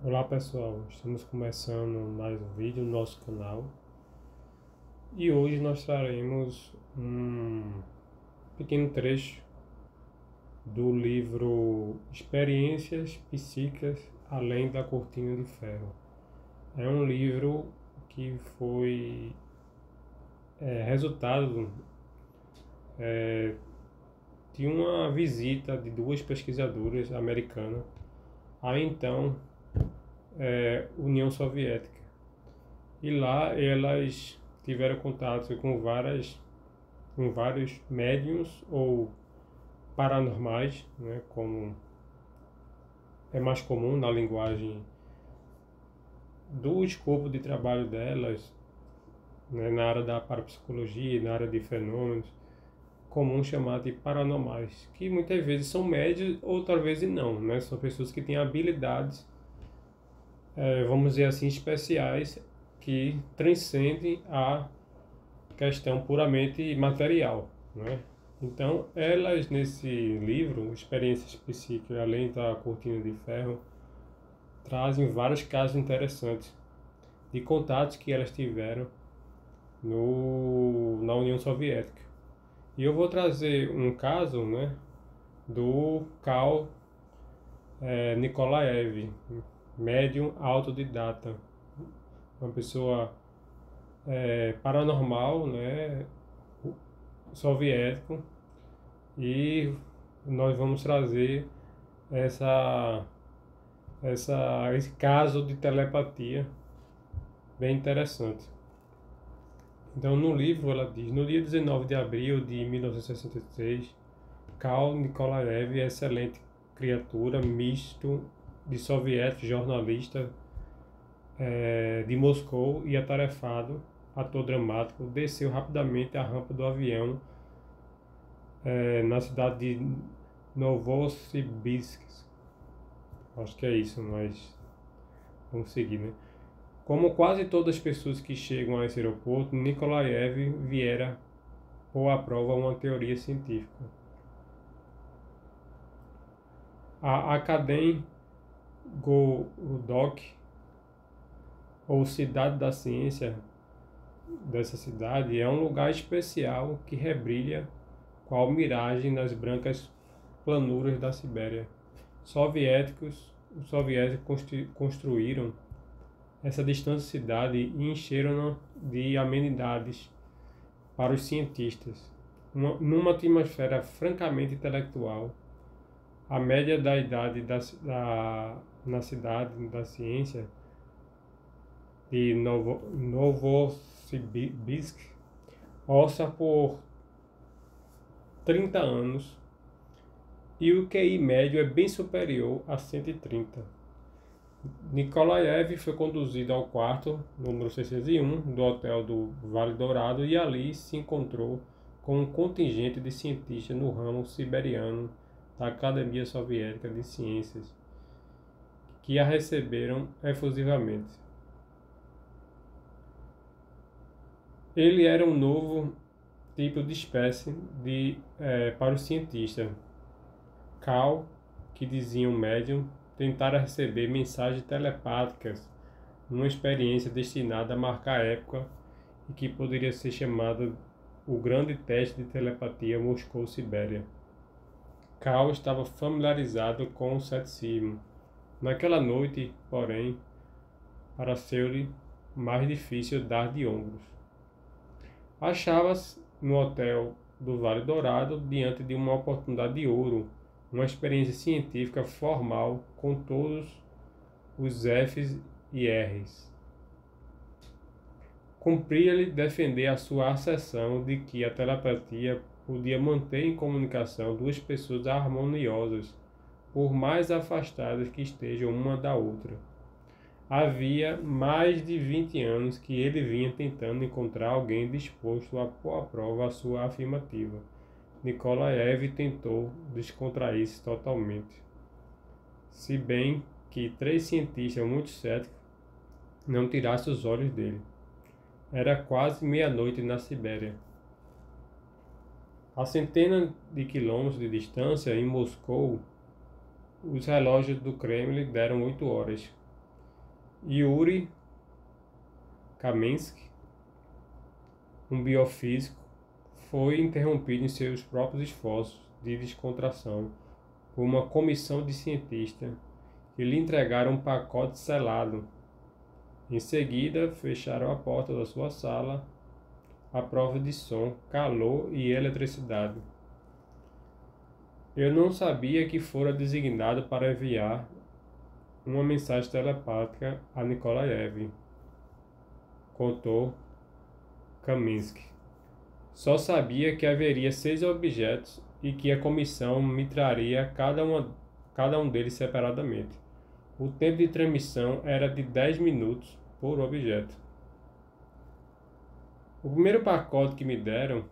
Olá pessoal, estamos começando mais um vídeo no nosso canal e hoje nós traremos um pequeno trecho do livro Experiências Psíquicas Além da Cortina de Ferro. É um livro que foi resultado de uma visita de duas pesquisadoras americanas à então União Soviética. E lá elas tiveram contato com vários médiums ou paranormais, né, como é mais comum na linguagem do escopo de trabalho delas, né, na área da parapsicologia, na área de fenômenos, comum chamar de paranormais, que muitas vezes são médios, outras vezes não, né, são pessoas que têm habilidades, vamos dizer assim, especiais, que transcendem a questão puramente material, né? Então, elas nesse livro, Experiências Psíquicas Além da Cortina de Ferro, trazem vários casos interessantes de contatos que elas tiveram na União Soviética. E eu vou trazer um caso, né, do Karl Nikolaev, médium autodidata, uma pessoa paranormal, né, soviético, e nós vamos trazer esse caso de telepatia bem interessante. Então, no livro ela diz: no dia 19 de abril de 1966, Karl Nikolaev, excelente criatura, misto de soviético, jornalista de Moscou e atarefado, ator dramático, desceu rapidamente a rampa do avião na cidade de Novosibirsk. Acho que é isso, mas vamos seguir, né? Como quase todas as pessoas que chegam a esse aeroporto, Nikolaev viera pôr à prova uma teoria científica. A Akadem Gorodok, ou Cidade da Ciência, dessa cidade, é um lugar especial que rebrilha qual miragem nas brancas planuras da Sibéria. Os soviéticos construíram essa distante cidade e encheram-na de amenidades para os cientistas. Numa atmosfera francamente intelectual, a média da idade na cidade da ciência de Novosibirsk oscila por 30 anos e o QI médio é bem superior a 130. Nikolaev foi conduzido ao quarto, número 601, do hotel do Vale Dourado e ali se encontrou com um contingente de cientistas no ramo siberiano da Academia Soviética de Ciências, que a receberam efusivamente. Ele era um novo tipo de espécie para os cientistas. Karl, que diziam médium, tentara receber mensagens telepáticas numa experiência destinada a marcar a época e que poderia ser chamada o Grande Teste de Telepatia Moscou-Sibéria. Karl estava familiarizado com o ceticismo. Naquela noite, porém, pareceu-lhe mais difícil dar de ombros. Achava-se no hotel do Vale Dourado diante de uma oportunidade de ouro, uma experiência científica formal com todos os Fs e Rs. Cumpria-lhe defender a sua asserção de que a telepatia podia manter em comunicação duas pessoas harmoniosas, por mais afastadas que estejam uma da outra. Havia mais de 20 anos que ele vinha tentando encontrar alguém disposto a pôr à prova a sua afirmativa. Nikolaev tentou descontrair-se totalmente, se bem que 3 cientistas muito céticos não tirassem os olhos dele. Era quase meia-noite na Sibéria. A centenas de quilômetros de distância, em Moscou, os relógios do Kremlin deram 8 horas. Yuri Kamensky, um biofísico, foi interrompido em seus próprios esforços de descontração por uma comissão de cientistas que lhe entregaram um pacote selado. Em seguida, fecharam a porta da sua sala à prova de som, calor e eletricidade. Eu não sabia que fora designado para enviar uma mensagem telepática a Nikolaev, contou Kaminsky. Só sabia que haveria 6 objetos e que a comissão me traria cada um deles separadamente. O tempo de transmissão era de 10 minutos por objeto. O primeiro pacote que me deram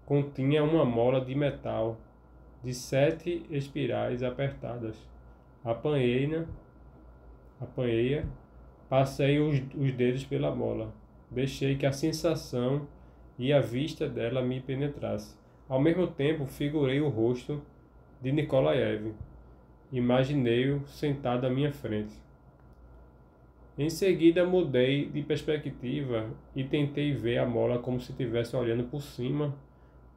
continha uma mola de metal de 7 espirais apertadas. Apanhei-a, passei os dedos pela mola. Deixei que a sensação e a vista dela me penetrasse. Ao mesmo tempo, figurei o rosto de Nikolaev. Imaginei-o sentado à minha frente. Em seguida, mudei de perspectiva e tentei ver a mola como se estivesse olhando por cima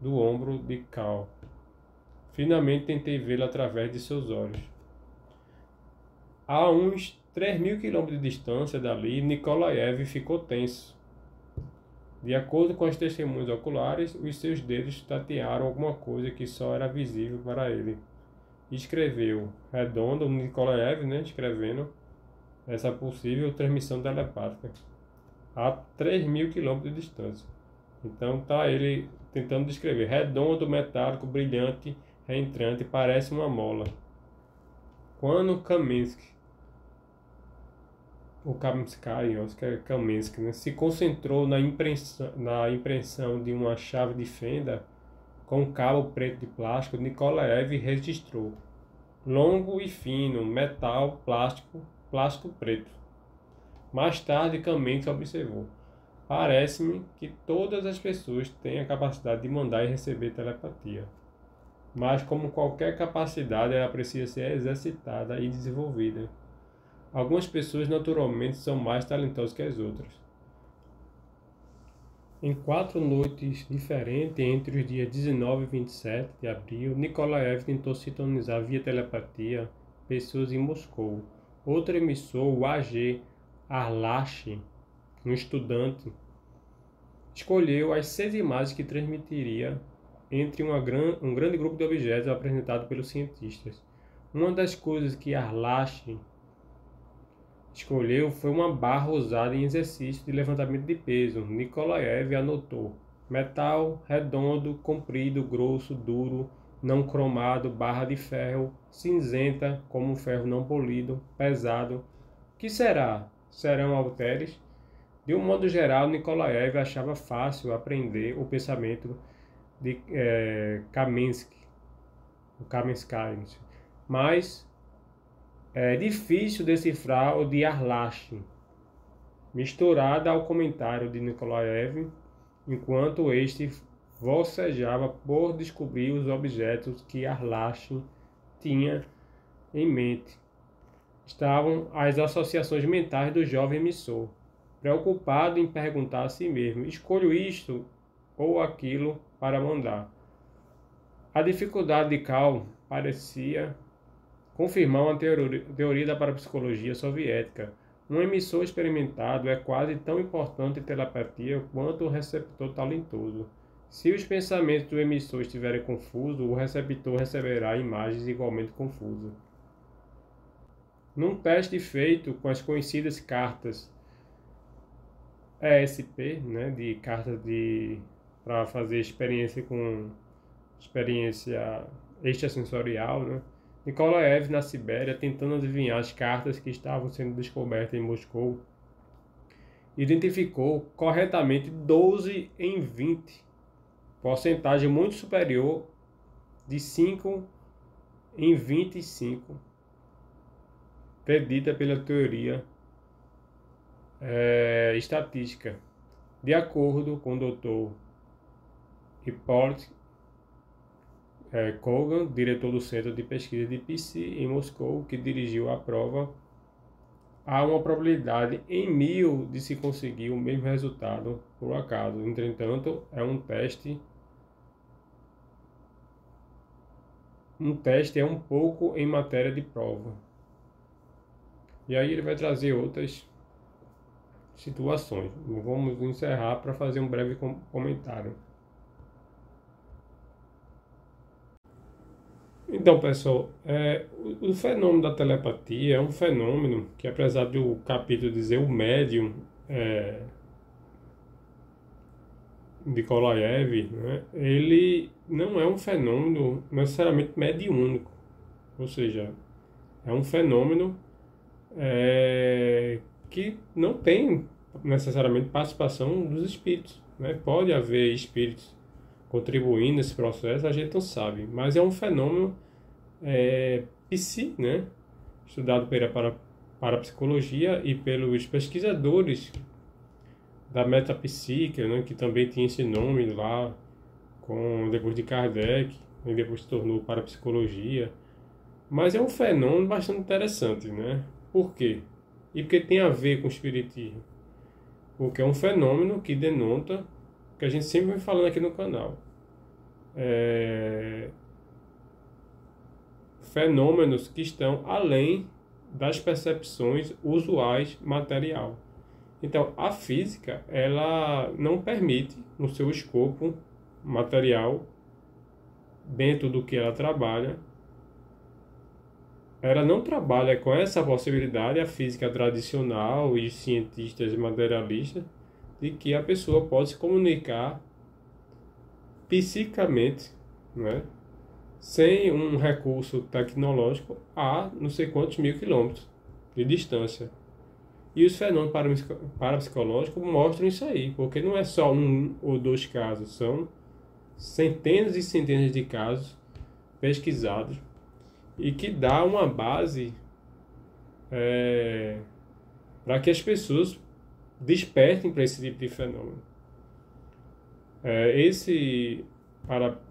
do ombro de Cal. Finalmente, tentei vê-la através de seus olhos. A uns 3.000 quilômetros de distância dali, Nikolaev ficou tenso. De acordo com as testemunhas oculares, os seus dedos tatearam alguma coisa que só era visível para ele. Escreveu, redondo, Nikolaev, escrevendo essa possível transmissão telepática a 3.000 quilômetros de distância. Então tá ele tentando descrever, redondo, metálico, brilhante, reentrante, parece uma mola. Quando Kaminsky, se concentrou na impressão de uma chave de fenda com um cabo preto de plástico, Nikolaev registrou. Longo e fino, metal, plástico preto. Mais tarde, Kaminsky observou. Parece-me que todas as pessoas têm a capacidade de mandar e receber telepatia. Mas, como qualquer capacidade, ela precisa ser exercitada e desenvolvida. Algumas pessoas naturalmente são mais talentosas que as outras. Em 4 noites diferentes, entre os dias 19 e 27 de abril, Nikolaev tentou sintonizar via telepatia pessoas em Moscou. Outro emissor, o A.G. Arlashi, um estudante, escolheu as 6 imagens que transmitiria entre um grande grupo de objetos apresentado pelos cientistas. Uma das coisas que Arlashi escolheu foi uma barra usada em exercício de levantamento de peso. Nikolaev anotou: metal, redondo, comprido, grosso, duro, não cromado, barra de ferro, cinzenta, como um ferro não polido, pesado. Que será? Serão halteres? De um modo geral, Nikolaev achava fácil aprender o pensamento de Kamensky, mas é difícil decifrar o de Arlashi, misturada ao comentário de Nikolaev, enquanto este vocejava por descobrir os objetos que Arlashi tinha em mente. Estavam as associações mentais do jovem emissor, preocupado em perguntar a si mesmo: escolho isto ou aquilo para mandar. A dificuldade de Cal parecia confirmar uma teoria da parapsicologia soviética. Um emissor experimentado é quase tão importante em telepatia quanto o receptor talentoso. Se os pensamentos do emissor estiverem confusos, o receptor receberá imagens igualmente confusas. Num teste feito com as conhecidas cartas ESP, de cartas para fazer experiência extrasensorial, Nikolaev, na Sibéria, tentando adivinhar as cartas que estavam sendo descobertas em Moscou, identificou corretamente 12 em 20, porcentagem muito superior de 5 em 25, predita pela teoria estatística. De acordo com o Dr. Hippolyte Kogan, diretor do Centro de Pesquisa de Psy em Moscou, que dirigiu a prova, há uma probabilidade em 1000 de se conseguir o mesmo resultado por acaso. Entretanto, é um teste é um pouco em matéria de prova. E aí ele vai trazer outras situações. Vamos encerrar para fazer um breve comentário. Então, pessoal, o fenômeno da telepatia é um fenômeno que, apesar do capítulo dizer o médium de Kolaev, né, ele não é um fenômeno necessariamente mediúnico, ou seja, é um fenômeno que não tem necessariamente participação dos espíritos, né? Pode haver espíritos contribuindo nesse processo, a gente não sabe, mas é um fenômeno psi, né? Estudado pela parapsicologia e pelos pesquisadores da metapsíquica, né? Que também tinha esse nome lá, depois de Kardec, e depois se tornou parapsicologia. Mas é um fenômeno bastante interessante, né? Por quê? E porque tem a ver com o espiritismo? Porque é um fenômeno que denota, que a gente sempre vem falando aqui no canal, fenômenos que estão além das percepções usuais material. Então, a física, ela não permite, no seu escopo material, dentro do que ela trabalha, ela não trabalha com essa possibilidade, a física tradicional e os cientistas materialistas, de que a pessoa pode se comunicar psicamente, né, sem um recurso tecnológico a não sei quantos mil quilômetros de distância. E os fenômenos parapsicológicos mostram isso aí, porque não é só um ou dois casos, são centenas e centenas de casos pesquisados e que dá uma base para que as pessoas despertem para esse tipo de fenômeno. Esse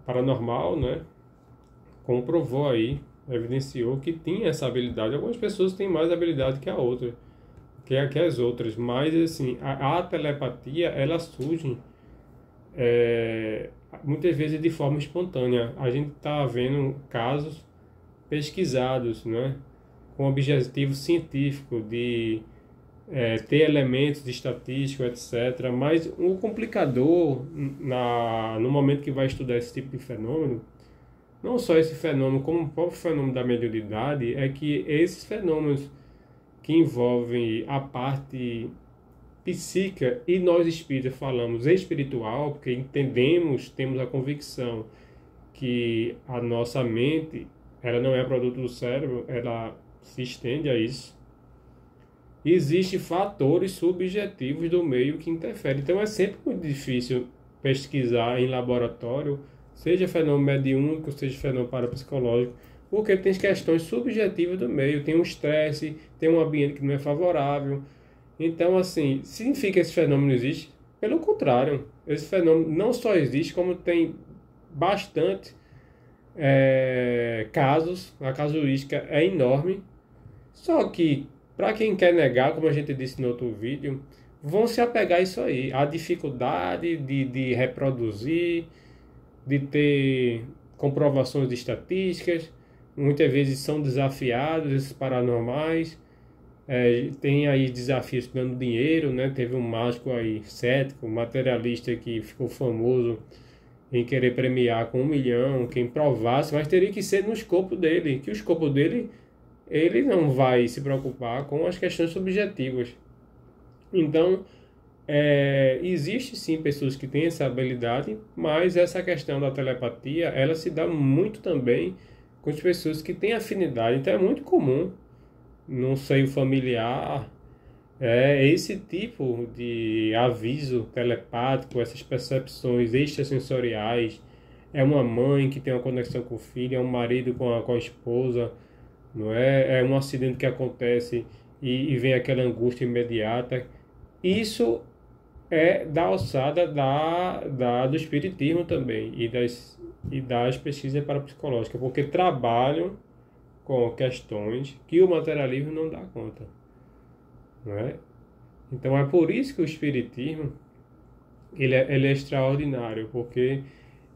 paranormal, né, comprovou aí, evidenciou que tinha essa habilidade. Algumas pessoas têm mais habilidade que que as outras, mas assim, a telepatia, ela surge muitas vezes de forma espontânea. A gente está vendo casos pesquisados, né, com objetivo científico de ter elementos de estatística, etc. Mas o complicador no momento que vai estudar esse tipo de fenômeno, não só esse fenômeno, como o próprio fenômeno da mediunidade, é que esses fenômenos que envolvem a parte psíquica, e nós espíritas falamos espiritual, porque entendemos, temos a convicção que a nossa mente, ela não é produto do cérebro, ela se estende a isso. Existem fatores subjetivos do meio que interferem. Então é sempre muito difícil pesquisar em laboratório, seja fenômeno mediúnico, seja fenômeno parapsicológico, porque tem questões subjetivas do meio, tem um estresse, tem um ambiente que não é favorável. Então, assim, significa que esse fenômeno existe? Pelo contrário, esse fenômeno não só existe, como tem bastante casos, a casuística é enorme, só que, para quem quer negar, como a gente disse no outro vídeo, vão se apegar a isso aí, a dificuldade de reproduzir, de ter comprovações de estatísticas, muitas vezes são desafiados esses paranormais, tem aí desafios dando dinheiro, né? Teve um mágico aí, cético, materialista, que ficou famoso em querer premiar com 1 milhão, quem provasse, mas teria que ser no escopo dele, que o escopo dele, ele não vai se preocupar com as questões subjetivas. Então, existe sim pessoas que têm essa habilidade, mas essa questão da telepatia, ela se dá muito também com as pessoas que têm afinidade. Então é muito comum no seio familiar esse tipo de aviso telepático, essas percepções extrasensoriais. É uma mãe que tem uma conexão com o filho, é um marido com a esposa, não é? É um acidente que acontece e vem aquela angústia imediata. Isso é da alçada do espiritismo também e das pesquisas parapsicológicas, porque trabalham com questões que o materialismo não dá conta. não é? Então é por isso que o Espiritismo ele é extraordinário, porque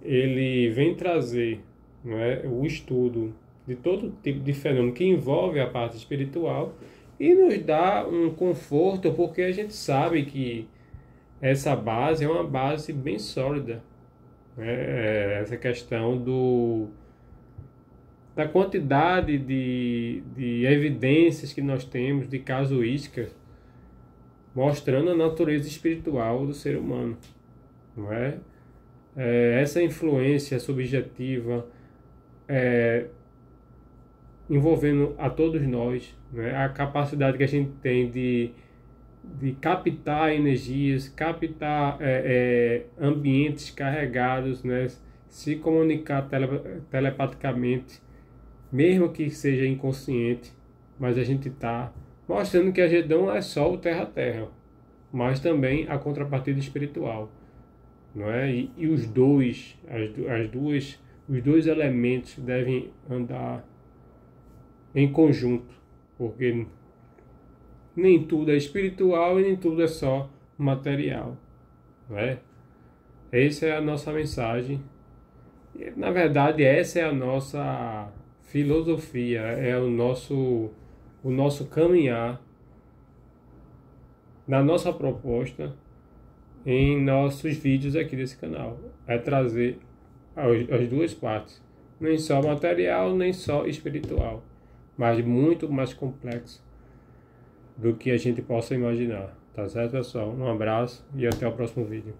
ele vem trazer, não é, o estudo de todo tipo de fenômeno que envolve a parte espiritual e nos dá um conforto, porque a gente sabe que essa base é uma base bem sólida, né? Essa questão da quantidade de evidências que nós temos, de casuísticas, mostrando a natureza espiritual do ser humano, não é? Essa influência subjetiva envolvendo a todos nós, né? A capacidade que a gente tem de captar energias, captar ambientes carregados, né? Se comunicar telepaticamente, mesmo que seja inconsciente, mas a gente está mostrando que a gente não é só o terra-terra, mas também a contrapartida espiritual, não é? E os dois, os dois elementos devem andar em conjunto, porque nem tudo é espiritual e nem tudo é só material, não é? Essa é a nossa mensagem. Na verdade, essa é a nossa filosofia, é o nosso caminhar na nossa proposta em nossos vídeos aqui desse canal. É trazer as duas partes, nem só material, nem só espiritual, mas muito mais complexo do que a gente possa imaginar. Tá certo, pessoal? Um abraço e até o próximo vídeo.